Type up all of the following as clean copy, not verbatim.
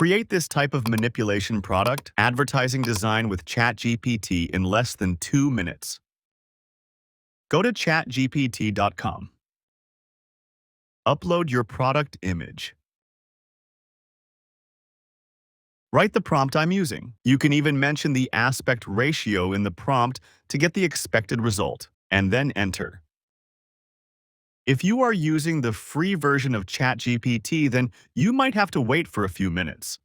Create this type of manipulation product, advertising design with ChatGPT in less than 2 minutes. Go to chatgpt.com. Upload your product image. Write the prompt I'm using. You can even mention the aspect ratio in the prompt to get the expected result, and then enter. If you are using the free version of ChatGPT, then you might have to wait for a few minutes.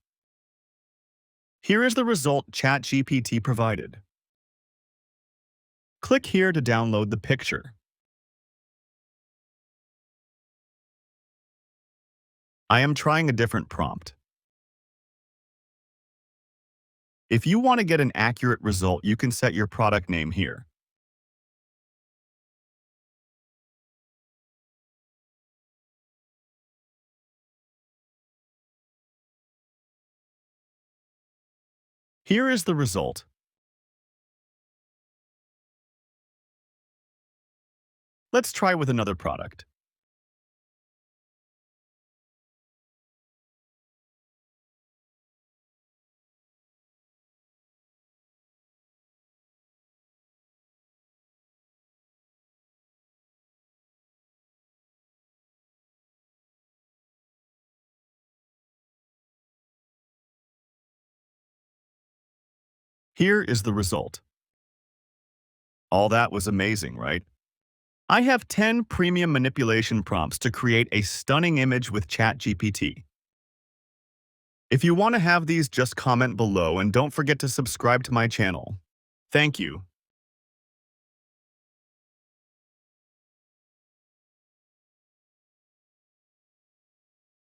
Here is the result ChatGPT provided. Click here to download the picture. I am trying a different prompt. If you want to get an accurate result, you can set your product name here. Here is the result. Let's try with another product. Here is the result. All that was amazing, right? I have 10 premium manipulation prompts to create a stunning image with ChatGPT. If you want to have these, just comment below and don't forget to subscribe to my channel. Thank you.